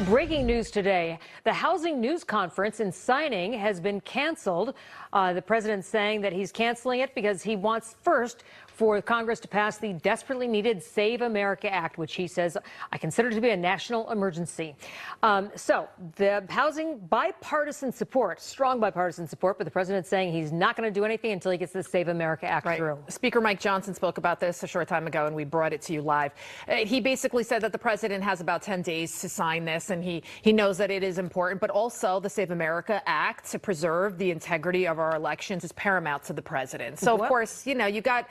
Breaking news today. The Housing News Conference in signing has been canceled. The president saying that he's canceling it because he wants first for Congress to pass the desperately needed Save America Act, which he says I consider to be a national emergency. So the housing bipartisan support, strong bipartisan support, but the president saying he's not going to do anything until he gets the Save America Act through. Speaker Mike Johnson spoke about this a short time ago, and we brought it to you live. He basically said that the president has about 10 days to sign this, and he knows that it is important, but also the Save America Act to preserve the integrity of our elections is paramount to the president. So, of course, you know, you got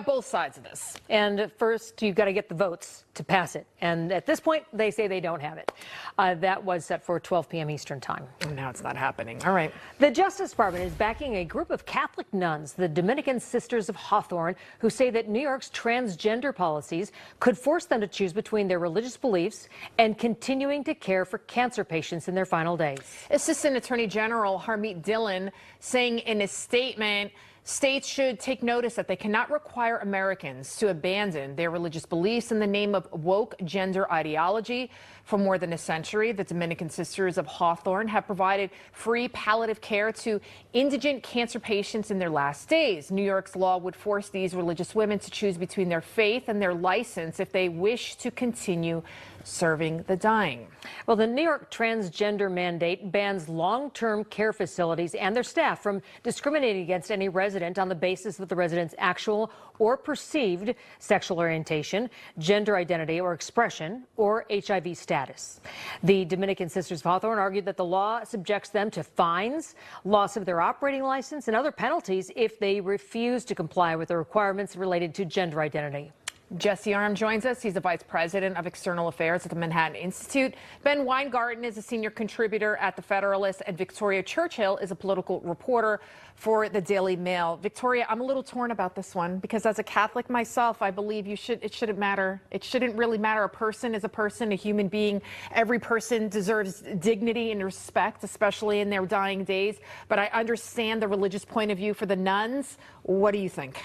both sides of this. And first, you've got to get the votes to pass it. And at this point, they say they don't have it. That was set for 12 p.m. Eastern time. And now it's not happening. All right. The Justice Department is backing a group of Catholic nuns, the Dominican Sisters of Hawthorne, who say that New York's transgender policies could force them to choose between their religious beliefs and continuing to care for cancer patients in their final days. Assistant Attorney General Harmeet Dillon saying in a statement, states should take notice that they cannot require Americans to abandon their religious beliefs in the name of woke gender ideology. For more than a century, the Dominican Sisters of Hawthorne have provided free palliative care to indigent cancer patients in their last days. New York's law would force these religious women to choose between their faith and their license if they wish to continue serving the dying. Well, the New York transgender mandate bans long-term care facilities and their staff from discriminating against any resident on the basis of the resident's actual or perceived sexual orientation, gender identity or expression, or HIV status. The Dominican Sisters of Hawthorne argued that the law subjects them to fines, loss of their operating license, and other penalties if they refuse to comply with the requirements related to gender identity. Jesse Arm joins us. He's the Vice President of External Affairs at the Manhattan Institute. Ben Weingarten is a senior contributor at The Federalist, and Victoria Churchill is a political reporter for the Daily Mail. Victoria, I'm a little torn about this one because as a Catholic myself, I believe it shouldn't matter. It shouldn't really matter. A person is a person, a human being. Every person deserves dignity and respect, especially in their dying days. But I understand the religious point of view for the nuns. What do you think?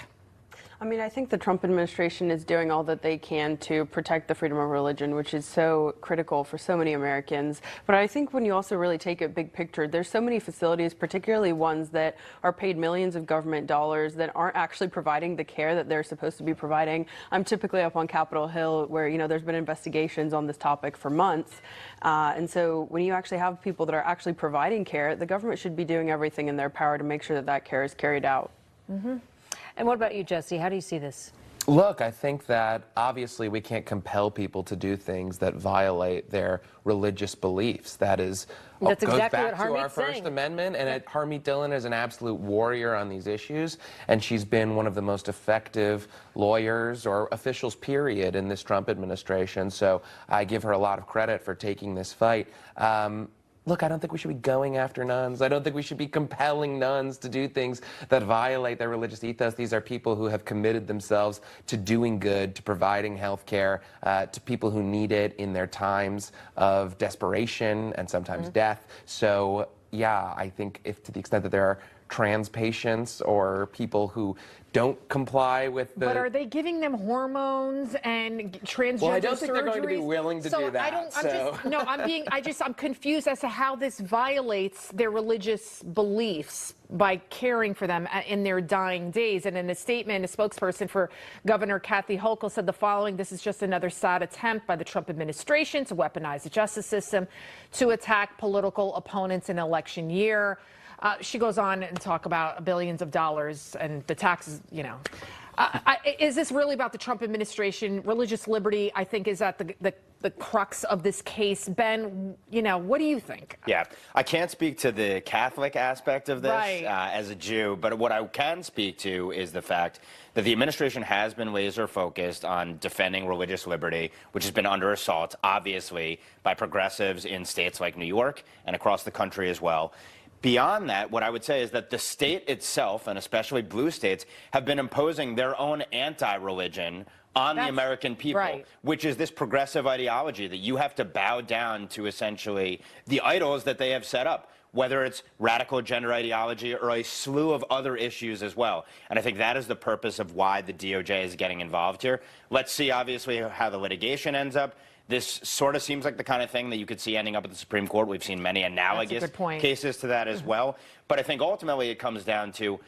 I mean, I think the Trump administration is doing all that they can to protect the freedom of religion, which is so critical for so many Americans. But I think when you also really take it big picture, there's so many facilities, particularly ones that are paid millions of government dollars that aren't actually providing the care that they're supposed to be providing. I'm typically up on Capitol Hill where, you know, there's been investigations on this topic for months. And so when you actually have people that are actually providing care, the government should be doing everything in their power to make sure that that care is carried out. Mm-hmm. And what about you, Jesse? How do you see this? Look, I think that obviously we can't compel people to do things that violate their religious beliefs. That's exactly what goes back Harmeet's to our First saying. Amendment, and Harmeet Dillon is an absolute warrior on these issues, and she's been one of the most effective lawyers or officials, period, in this Trump administration. So I give her a lot of credit for taking this fight. Look, I don't think we should be going after nuns. I don't think we should be compelling nuns to do things that violate their religious ethos. These are people who have committed themselves to doing good, to providing health care to people who need it in their times of desperation and sometimes death. So, yeah, I think if to the extent that there are trans patients or people who don't comply with the... But are they giving them hormones and transgender surgeries? Well, I don't think they're going to be willing to do that. I'm confused as to how this violates their religious beliefs by caring for them in their dying days. And in a statement, a spokesperson for Governor Kathy Hochul said the following: this is just another sad attempt by the Trump administration to weaponize the justice system to attack political opponents in an election year. She goes on and talk about billions of dollars and the taxes, you know. Is this really about the Trump administration? Religious liberty, I think, is at the crux of this case. Ben, you know, what do you think? Yeah, I can't speak to the Catholic aspect of this as a Jew, but what I can speak to is the fact that the administration has been laser focused on defending religious liberty, which has been under assault, obviously, by progressives in states like New York and across the country as well. Beyond that, what I would say is that the state itself, and especially blue states, have been imposing their own anti-religion on the American people, which is this progressive ideology that you have to bow down to essentially the idols that they have set up, whether it's radical gender ideology or a slew of other issues as well. And I think that is the purpose of why the DOJ is getting involved here. Let's see, obviously, how the litigation ends up. This sort of seems like the kind of thing that you could see ending up at the Supreme Court. We've seen many analogous cases to that as well. But I think ultimately it comes down to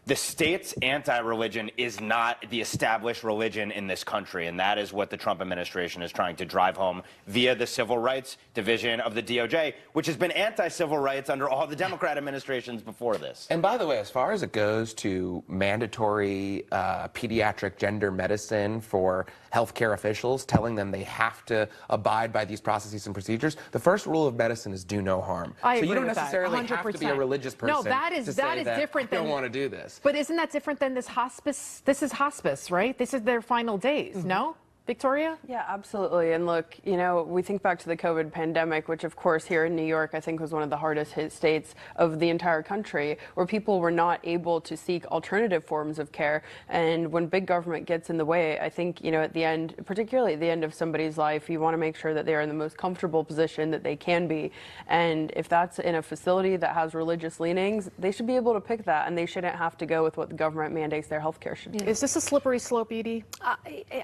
the state's anti-religion is not the established religion in this country, and that is what the Trump administration is trying to drive home via the civil rights division of the DOJ, which has been anti-civil rights under all the Democrat administrations before this. And by the way, as far as it goes to mandatory pediatric gender medicine for healthcare officials, telling them they have to abide by these processes and procedures, the first rule of medicine is do no harm. I so agree you don't with necessarily that, have to be a religious person. No, that is different. I don't want to do this. But isn't that different than this hospice? This is hospice, right? This is their final days, no? Victoria? Yeah, absolutely. And look, you know, we think back to the COVID pandemic, which of course here in New York, I think was one of the hardest hit states of the entire country, where people were not able to seek alternative forms of care. And when big government gets in the way, I think, you know, at the end, particularly at the end of somebody's life, you want to make sure that they are in the most comfortable position that they can be. And if that's in a facility that has religious leanings, they should be able to pick that, and they shouldn't have to go with what the government mandates their health care should be. Is this a slippery slope, Edie?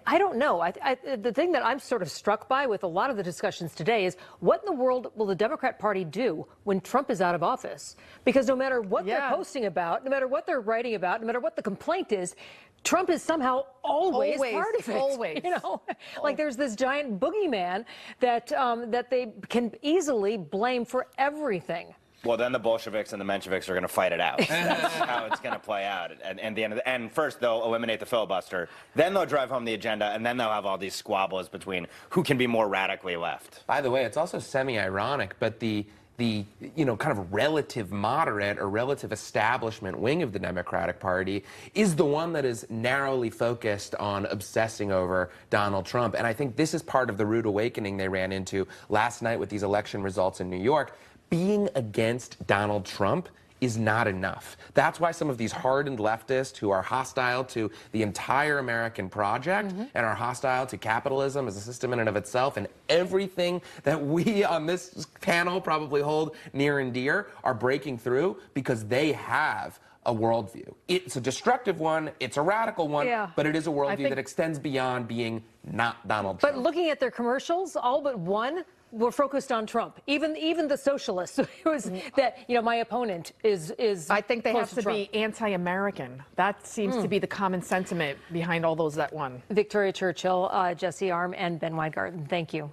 I don't know. The thing that I'm sort of struck by with a lot of the discussions today is what in the world will the Democrat Party do when Trump is out of office? Because no matter what they're posting about, no matter what they're writing about, no matter what the complaint is, Trump is somehow always part of it. Always. You know, like there's this giant boogeyman that that they can easily blame for everything. Well, then the Bolsheviks and the Mensheviks are going to fight it out. That's how it's going to play out. And first, they'll eliminate the filibuster. Then they'll drive home the agenda, and then they'll have all these squabbles between who can be more radically left. By the way, it's also semi-ironic, but the you know, kind of relative moderate or relative establishment wing of the Democratic Party is the one that is narrowly focused on obsessing over Donald Trump. And I think this is part of the rude awakening they ran into last night with these election results in New York. Being against Donald Trump is not enough. That's why some of these hardened leftists who are hostile to the entire American project and are hostile to capitalism as a system in and of itself and everything that we on this panel probably hold near and dear are breaking through because they have a worldview. It's a destructive one, it's a radical one, but it is a worldview that extends beyond being not Donald Trump. But looking at their commercials, all but one were focused on Trump. Even the socialists, was that, you know, my opponent is. I think they have to Trump. be anti-American. That seems to be the common sentiment behind all those that won. Victoria Churchill, Jesse Arm, and Ben Weingarten. Thank you.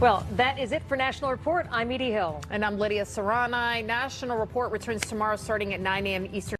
Well, that is it for National Report. I'm Edie Hill. And I'm Lydia Serrani. National Report returns tomorrow starting at 9 a.m. Eastern